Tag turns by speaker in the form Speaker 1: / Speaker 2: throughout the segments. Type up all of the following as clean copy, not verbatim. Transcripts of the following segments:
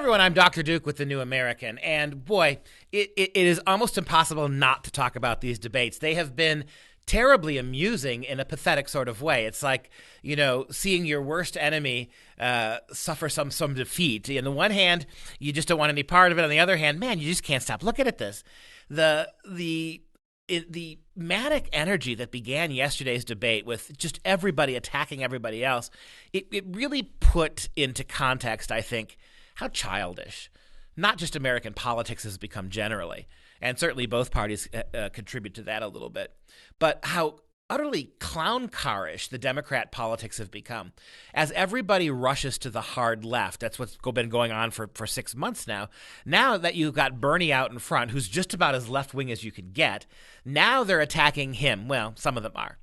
Speaker 1: everyone, I'm Dr. Duke with The New American, and boy, it is almost impossible not to talk about these debates. They have been terribly amusing in a pathetic sort of way. It's like, seeing your worst enemy suffer some defeat. On the one hand, you just don't want any part of it. On the other hand, man, you just can't stop looking at this. The manic energy that began yesterday's debate with just everybody attacking everybody else, it really put into context, I think, how childish not just American politics has become generally, and certainly both parties contribute to that a little bit, but how utterly clown car-ish the Democrat politics have become. As everybody rushes to the hard left, that's what's been going on for 6 months now. Now that you've got Bernie out in front, who's just about as left-wing as you can get, now they're attacking him. Well, some of them are.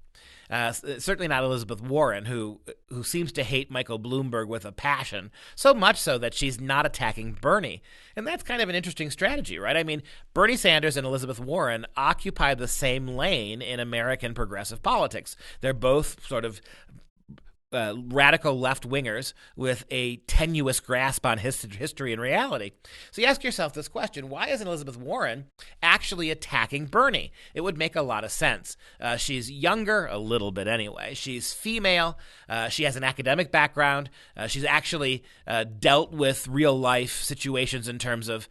Speaker 1: Certainly not Elizabeth Warren, who seems to hate Michael Bloomberg with a passion, so much so that she's not attacking Bernie. And that's kind of an interesting strategy, right? I mean, Bernie Sanders and Elizabeth Warren occupy the same lane in American progressive politics. They're both sort of radical left-wingers with a tenuous grasp on history and reality. So you ask yourself this question: why isn't Elizabeth Warren actually attacking Bernie? It would make a lot of sense. She's younger, a little bit anyway. She's female. She has an academic background. She's actually dealt with real-life situations in terms of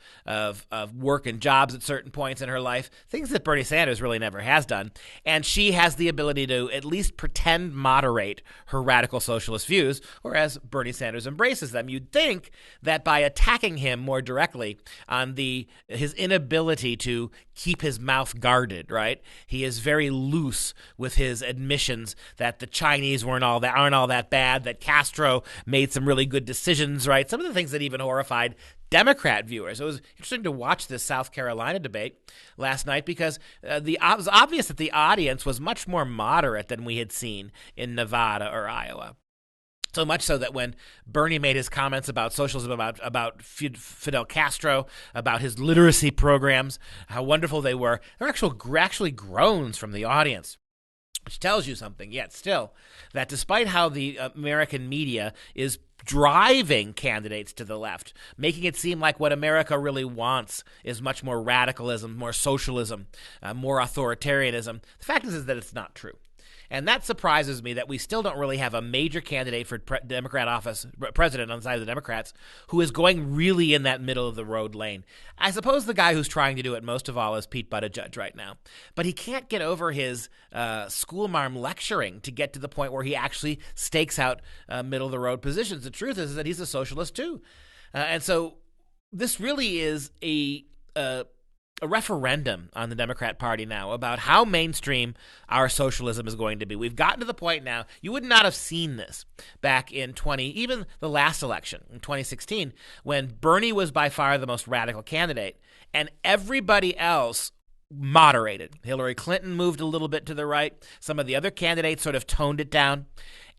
Speaker 1: work and jobs at certain points in her life, things that Bernie Sanders really never has done. And she has the ability to at least pretend moderate her radical socialist views, whereas Bernie Sanders embraces them. You'd think that by attacking him more directly on his inability to keep his mouth guarded, right? He is very loose with his admissions that the Chinese aren't all that bad, that Castro made some really good decisions, right? Some of the things that even horrified Democrat viewers. It was interesting to watch this South Carolina debate last night because it was obvious that the audience was much more moderate than we had seen in Nevada or Iowa. So much so that when Bernie made his comments about socialism, about Fidel Castro, about his literacy programs, how wonderful they were, there were actually groans from the audience, which tells you something yet still, that despite how the American media is driving candidates to the left, making it seem like what America really wants is much more radicalism, more socialism, more authoritarianism, the fact is that it's not true. And that surprises me that we still don't really have a major candidate for Democrat office, president on the side of the Democrats, who is going really in that middle of the road lane. I suppose the guy who's trying to do it most of all is Pete Buttigieg right now. But he can't get over his schoolmarm lecturing to get to the point where he actually stakes out middle of the road positions. The truth is that he's a socialist too. And so this really is a referendum on the Democrat Party now about how mainstream our socialism is going to be. We've gotten to the point now, you would not have seen this back in even the last election in 2016, when Bernie was by far the most radical candidate and everybody else moderated. Hillary Clinton moved a little bit to the right. Some of the other candidates sort of toned it down.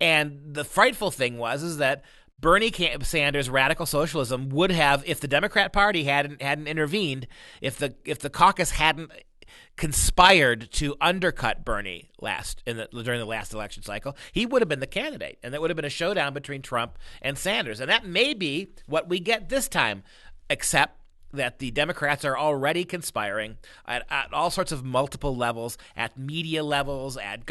Speaker 1: And the frightful thing is that Bernie Sanders' radical socialism would have, if the Democrat Party hadn't intervened, if the caucus hadn't conspired to undercut Bernie during the last election cycle, he would have been the candidate, and that would have been a showdown between Trump and Sanders. And that may be what we get this time, except that the Democrats are already conspiring at all sorts of multiple levels, at media levels, at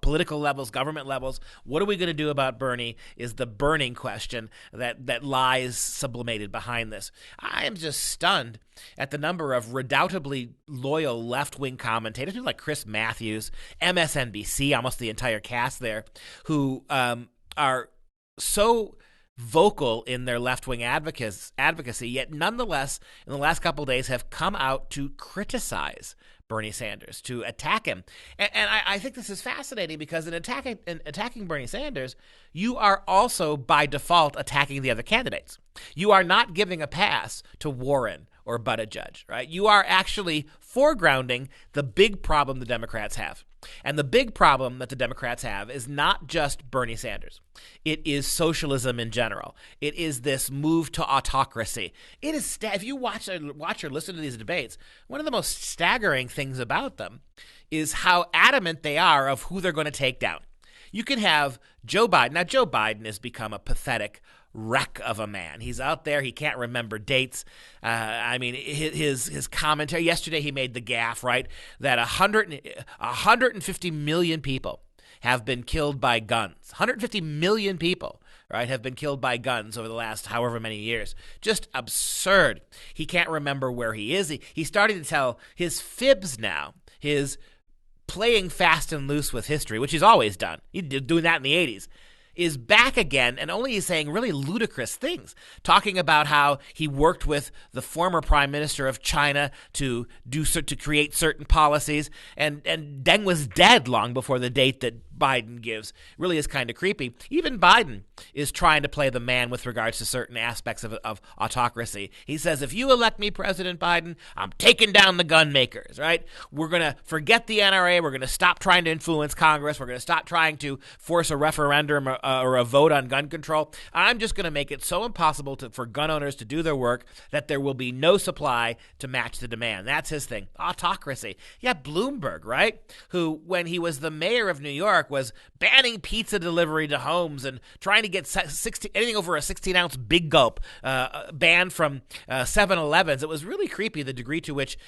Speaker 1: political levels, government levels. What are we going to do about Bernie is the burning question that lies sublimated behind this. I am just stunned at the number of redoubtably loyal left-wing commentators, people like Chris Matthews, MSNBC, almost the entire cast there, who are so vocal in their left-wing advocacy, yet nonetheless, in the last couple of days, have come out to criticize Bernie Sanders, to attack him. And I think this is fascinating because in attacking Bernie Sanders, you are also, by default, attacking the other candidates. You are not giving a pass to Warren or Buttigieg, right? You are actually foregrounding the big problem the Democrats have. And the big problem that the Democrats have is not just Bernie Sanders. It is socialism in general. It is this move to autocracy. It is if you watch or listen to these debates, one of the most staggering things about them is how adamant they are of who they're going to take down. You can have Joe Biden. Now, Joe Biden has become a pathetic wreck of a man. He's out there. He can't remember dates. I mean, his commentary yesterday, he made the gaffe, right, that 150 million people have been killed by guns. 150 million people, right, have been killed by guns over the last however many years. Just absurd. He can't remember where he is. He's starting to tell his fibs now, his playing fast and loose with history, which he's always done. He's doing that in the 80s. Is back again, and only he's saying really ludicrous things, talking about how he worked with the former prime minister of China to create certain policies, and Deng was dead long before the date that Biden gives. Really is kind of creepy. Even Biden is trying to play the man with regards to certain aspects of autocracy. He says, if you elect me President Biden, I'm taking down the gun makers, right? We're going to forget the NRA. We're going to stop trying to influence Congress. We're going to stop trying to force a referendum or a vote on gun control. I'm just going to make it so impossible for gun owners to do their work that there will be no supply to match the demand. That's his thing. Autocracy. Yeah, Bloomberg, right? Who, when he was the mayor of New York, was banning pizza delivery to homes and trying to get anything over a 16-ounce Big Gulp banned from 7-Elevens. It was really creepy the degree to which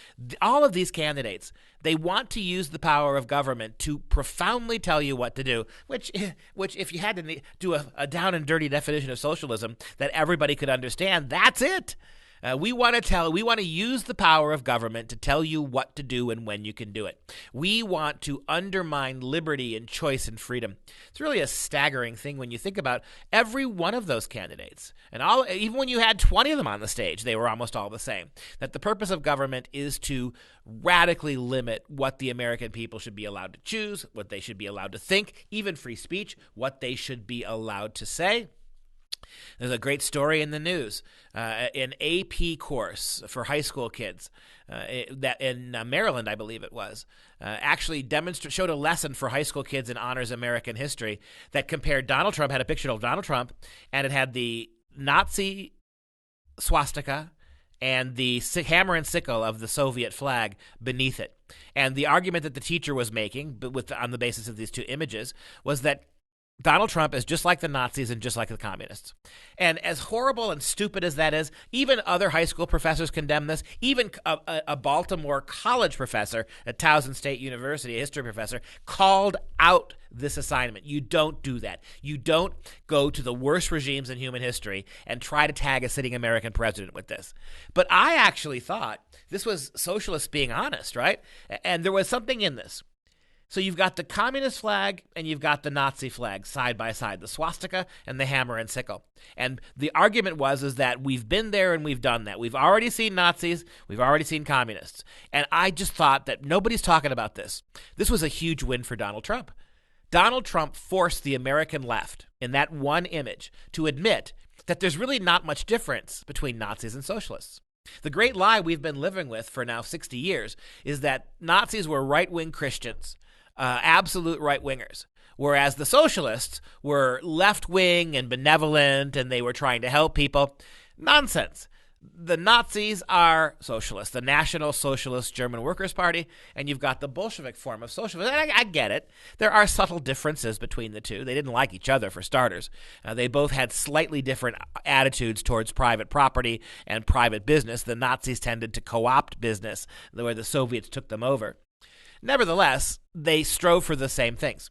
Speaker 1: all of these candidates, they want to use the power of government to profoundly tell you what to do, which if you had to do a down and dirty definition of socialism that everybody could understand, that's it. We want to use the power of government to tell you what to do and when you can do it. We want to undermine liberty and choice and freedom. It's really a staggering thing when you think about every one of those candidates. And even when you had 20 of them on the stage, they were almost all the same. That the purpose of government is to radically limit what the American people should be allowed to choose, what they should be allowed to think, even free speech, what they should be allowed to say. There's a great story in the news, an AP course for high school kids that in Maryland, I believe it was, actually showed a lesson for high school kids in honors American history that compared Donald Trump, had a picture of Donald Trump, and it had the Nazi swastika and the hammer and sickle of the Soviet flag beneath it. And the argument that the teacher was making, on the basis of these two images, was that Donald Trump is just like the Nazis and just like the communists. And as horrible and stupid as that is, even other high school professors condemn this. Even a Baltimore college professor at Towson State University, a history professor, called out this assignment. You don't do that. You don't go to the worst regimes in human history and try to tag a sitting American president with this. But I actually thought this was socialists being honest, right? And there was something in this. So you've got the communist flag and you've got the Nazi flag side by side, the swastika and the hammer and sickle. And the argument is that we've been there and we've done that. We've already seen Nazis. We've already seen communists. And I just thought that nobody's talking about this. This was a huge win for Donald Trump. Donald Trump forced the American left in that one image to admit that there's really not much difference between Nazis and socialists. The great lie we've been living with for now 60 years is that Nazis were right-wing Christians. Absolute right-wingers, whereas the socialists were left-wing and benevolent and they were trying to help people. Nonsense. The Nazis are socialists, the National Socialist German Workers' Party, and you've got the Bolshevik form of socialism. And I get it. There are subtle differences between the two. They didn't like each other, for starters. They both had slightly different attitudes towards private property and private business. The Nazis tended to co-opt business, where the Soviets took them over. Nevertheless, they strove for the same things.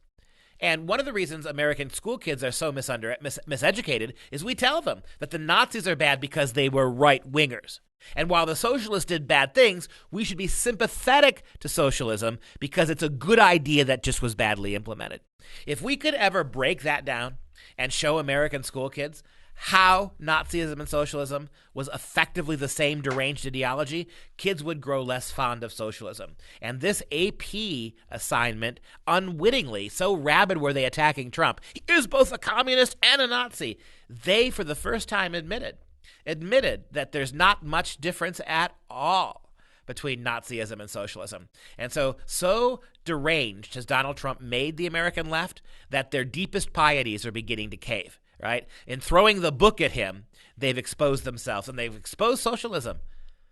Speaker 1: And one of the reasons American school kids are so miseducated is we tell them that the Nazis are bad because they were right-wingers. And while the socialists did bad things, we should be sympathetic to socialism because it's a good idea that just was badly implemented. If we could ever break that down and show American school kids how Nazism and socialism was effectively the same deranged ideology, kids would grow less fond of socialism. And this AP assignment, unwittingly, so rabid were they attacking Trump, he is both a communist and a Nazi. They, for the first time, admitted that there's not much difference at all between Nazism and socialism. And so deranged has Donald Trump made the American left that their deepest pieties are beginning to cave. Right? In throwing the book at him, they've exposed themselves, and they've exposed socialism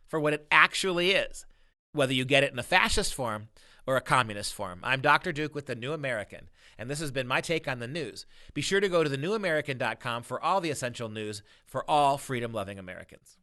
Speaker 1: for what it actually is, whether you get it in a fascist form or a communist form. I'm Dr. Duke with The New American, and this has been my take on the news. Be sure to go to thenewamerican.com for all the essential news for all freedom-loving Americans.